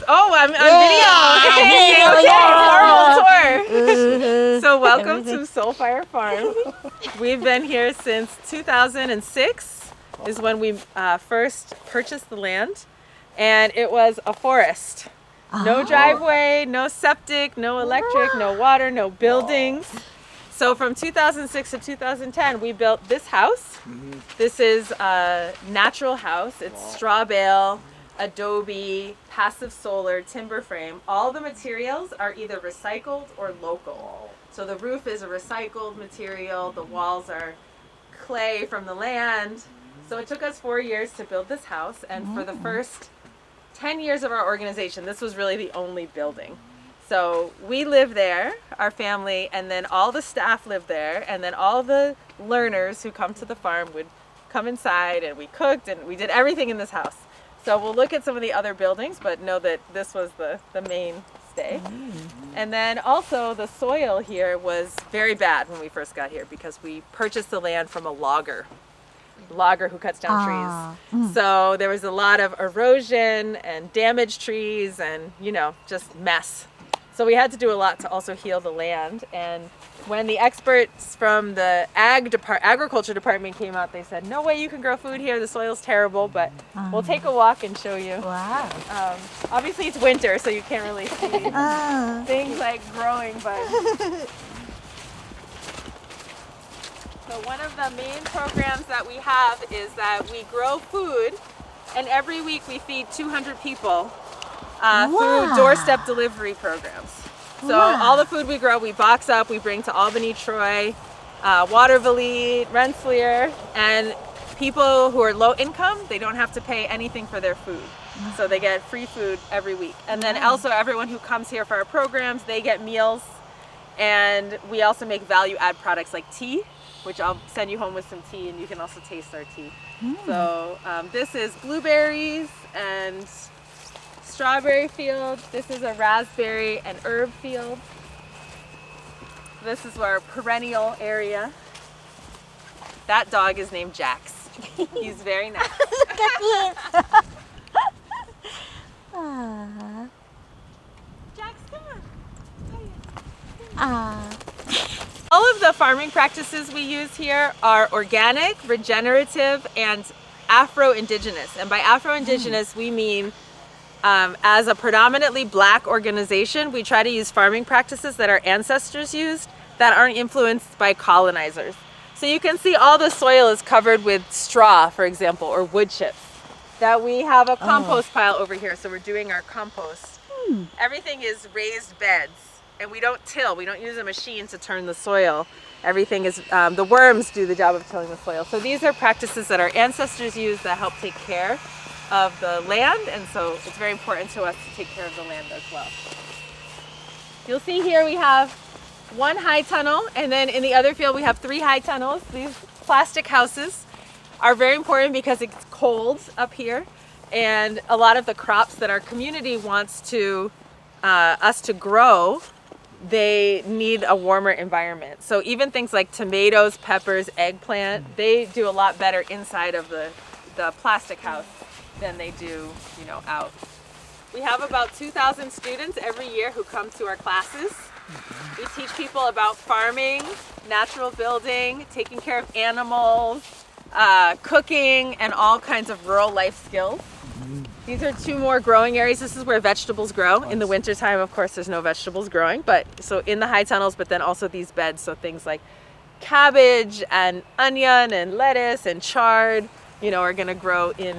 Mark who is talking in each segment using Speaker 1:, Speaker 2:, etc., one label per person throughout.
Speaker 1: I'm on video. Hey, okay, formal tour. So welcome to Soulfire Farm. We've been here since 2006 is when we first purchased the land, and it was a forest. No driveway, no septic, no electric, no water, no buildings. So from 2006 to 2010, we built this house. This is a natural house. It's straw bale, adobe, passive solar, timber frame. All the materials are either recycled or local. So the roof is a recycled material. The walls are clay from the land. So it took us 4 years to build this house. And for the first 10 years of our organization, this was really the only building. So we live there, our family, and then all the staff live there, and then all the learners who come to the farm would come inside, and we cooked, and we did everything in this house. So we'll look at some of the other buildings, but know that this was the mainstay. And then also the soil here was very bad when we first got here because we purchased the land from a logger who cuts down trees. So there was a lot of erosion and damaged trees and, just mess. So we had to do a lot to also heal the land. And when the experts from the agriculture department came out, they said, no way you can grow food here. The soil's terrible, but we'll take a walk and show you.
Speaker 2: Wow.
Speaker 1: Obviously it's winter, so you can't really see things like growing, but... So one of the main programs that we have is that we grow food, and every week we feed 200 people through doorstep delivery programs. So all the food we grow, we box up, we bring to Albany, Troy, Waterville, Rensselaer, and people who are low income, they don't have to pay anything for their food. So they get free food every week. And then also everyone who comes here for our programs, they get meals. And we also make value add products like tea, which I'll send you home with some tea, and you can also taste our tea. So this is blueberries and strawberry field. This is a raspberry and herb field. This is our perennial area. That dog is named Jax. He's very nice.
Speaker 2: Look at him.
Speaker 1: Jax, come on.
Speaker 2: All
Speaker 1: of the farming practices we use here are organic, regenerative, and Afro-Indigenous. And by Afro-Indigenous, we mean as a predominantly Black organization, we try to use farming practices that our ancestors used that aren't influenced by colonizers. So you can see all the soil is covered with straw, for example, or wood chips. That we have a compost pile over here, so we're doing our compost. Everything is raised beds. And we don't till, we don't use a machine to turn the soil. Everything is, the worms do the job of tilling the soil. So these are practices that our ancestors used that help take care of the land, and so it's very important to us to take care of the land as well. You'll see here we have one high tunnel, and then in the other field we have 3 high tunnels. These plastic houses are very important because it's cold up here, and a lot of the crops that our community wants to us to grow, they need a warmer environment. So even things like tomatoes, peppers, eggplant, they do a lot better inside of the plastic house than they do, out. We have about 2,000 students every year who come to our classes. We teach people about farming, natural building, taking care of animals, cooking, and all kinds of rural life skills. These are 2 more growing areas. This is where vegetables grow. In the wintertime, of course, there's no vegetables growing, but so in the high tunnels, but then also these beds, so things like cabbage and onion and lettuce and chard, are gonna grow in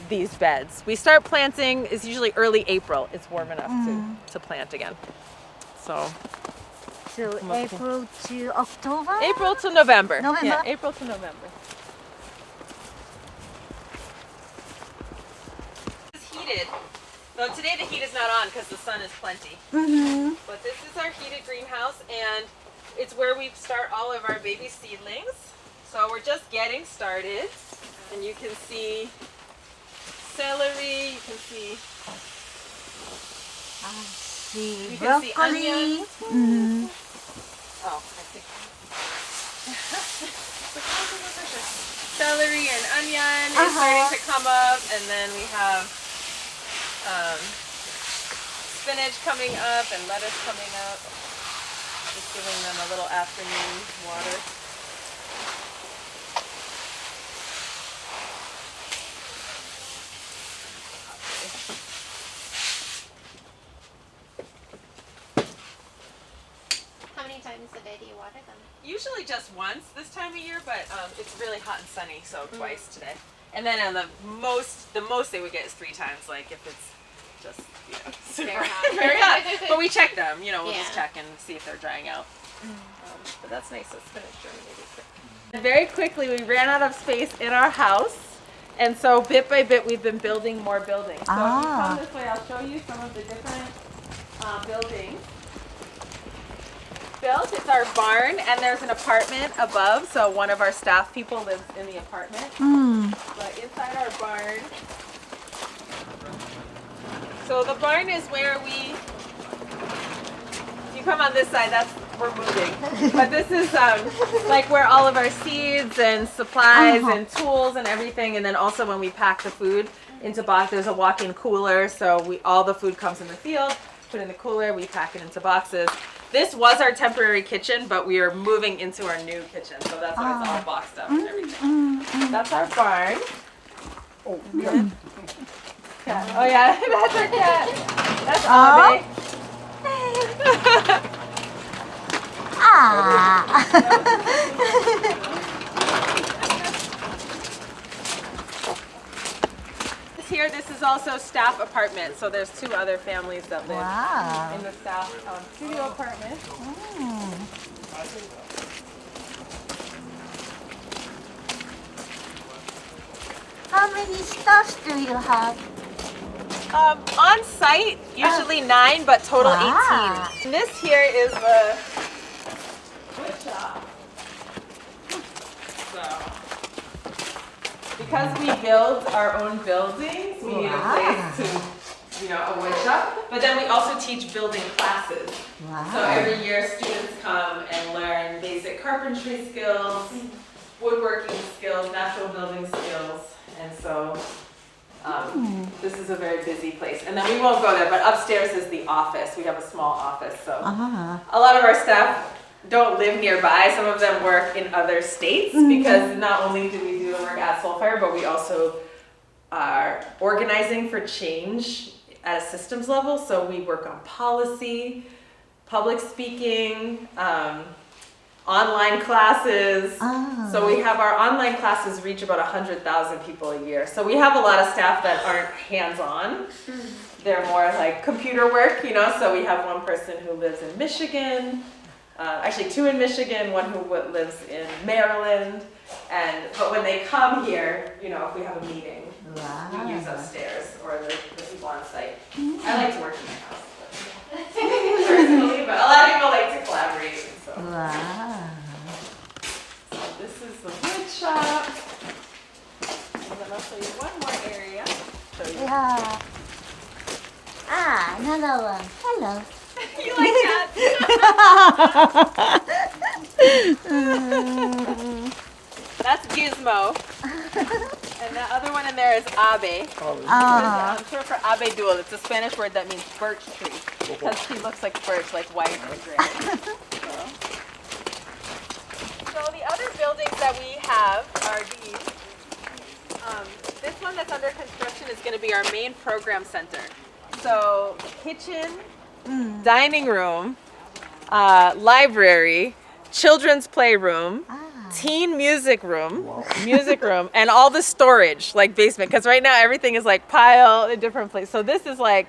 Speaker 1: these beds. We start planting, it's usually early April. It's warm enough to plant again. So
Speaker 2: April to October?
Speaker 1: April to November.
Speaker 2: November?
Speaker 1: Yeah, April to November. Heated. So today the heat is not on because the sun is plenty. But this is our heated greenhouse, and it's where we start all of our baby seedlings. So we're just getting started, and you can see celery, you can see
Speaker 2: broccoli.
Speaker 1: Onion. Oh, I think. Celery and onion is starting to come up, and then we have spinach coming up and lettuce coming up. Just giving them a little afternoon water.
Speaker 3: How many times a day do you water them?
Speaker 1: Usually just once this time of year, but it's really hot and sunny, so twice today. And then on the most they would get is 3 times, like if it's just super
Speaker 3: Very hot.
Speaker 1: very hot. But we check them, we'll
Speaker 3: Yeah.
Speaker 1: just check and see if they're drying out. But that's nice. Let's finish germinating quick. And very quickly, we ran out of space in our house, and so bit by bit, we've been building more buildings. So if you come this way, I'll show you some of the different buildings. Built. It's our barn, and there's an apartment above, so one of our staff people lives in the apartment. But inside our barn, so the barn is where if you come on this side, we're moving. But this is like where all of our seeds and supplies and tools and everything, and then also when we pack the food into box, there's a walk-in cooler, so all the food comes in the field, put in the cooler, we pack it into boxes. This was our temporary kitchen, but we are moving into our new kitchen, so that's why it's all boxed up and everything. That's our barn. Oh, yeah. Cat. Oh yeah, that's our cat. That's Abe. Here, this is also staff apartment, so there's 2 other families that live in the staff studio apartment.
Speaker 2: How many staffs do you have?
Speaker 1: On site, usually 9, but total 18. And this here is the wood shop. So, because we build our own buildings, we need a place to, a wood shop. But then we also teach building classes. So every year students come and learn basic carpentry skills, woodworking skills, natural building skills. And so this is a very busy place. And then we won't go there, but upstairs is the office. We have a small office. So a lot of our staff don't live nearby. Some of them work in other states because not only do we do the work at Soulfire, but we also are organizing for change at a systems level. So we work on policy, public speaking, online classes. So we have our online classes reach about 100,000 people a year. So we have a lot of staff that aren't hands-on. They're more like computer work, so we have one person who lives in Michigan, actually 2 in Michigan, one who lives in Maryland. But when they come here, if we have a meeting, we use upstairs or the people on site. I like to work in my house. Personally, but a lot of people like to collaborate. So this is the wood shop. And then I'll show you one more area.
Speaker 2: Another one. Hello.
Speaker 1: You like that? That's Gizmo. And that other one in there is Abe. I'm sure for Abedul, it's a Spanish word that means birch tree. Because she looks like birch, like white and gray. So the other buildings that we have are these. This one that's under construction is going to be our main program center. So kitchen, dining room, library, children's playroom, teen music room, and all the storage, like basement. Because right now everything is like piled in different places. So this is like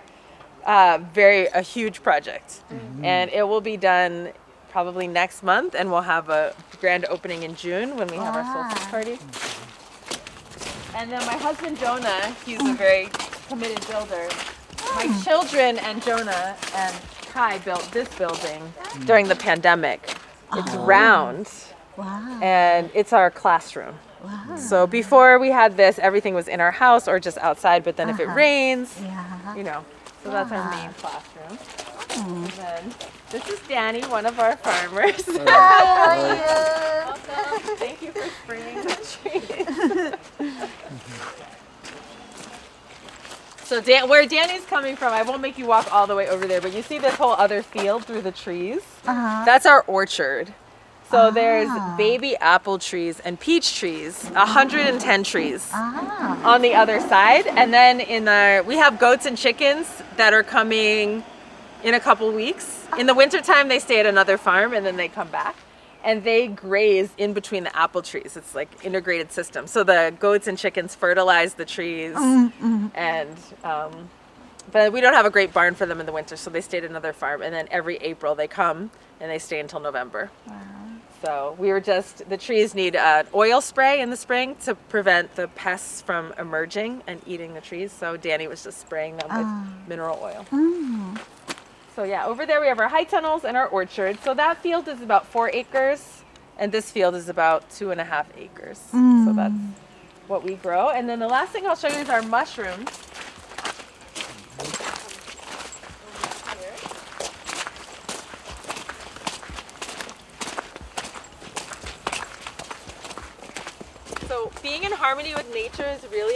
Speaker 1: a huge project, and it will be done probably next month, and we'll have a grand opening in June when we have our solstice party. And then my husband Jonah, he's a very committed builder. My children and Jonah and Kai built this building during the pandemic. It's round, and it's our classroom. So before we had this, everything was in our house or just outside, but then if it rains, so that's our main classroom. And then this is Danny, one of our farmers. Welcome. Thank you for spraying the trees. So where Danny's coming from, I won't make you walk all the way over there, but you see this whole other field through the trees?
Speaker 2: Uh-huh.
Speaker 1: That's our orchard. So there's baby apple trees and peach trees, 110 trees on the other side. And then we have goats and chickens that are coming in a couple weeks. In the wintertime, they stay at another farm and then they come back. And they graze in between the apple trees. It's like integrated system. So the goats and chickens fertilize the trees, and but we don't have a great barn for them in the winter, so they stay at another farm. And then every April they come and they stay until November. Wow. So the trees need an oil spray in the spring to prevent the pests from emerging and eating the trees. So Danny was just spraying them with mineral oil. So yeah, over there we have our high tunnels and our orchard. So that field is about 4 acres, and this field is about 2.5 acres. So that's what we grow. And then the last thing I'll show you is our mushrooms. So being in harmony with nature is really important.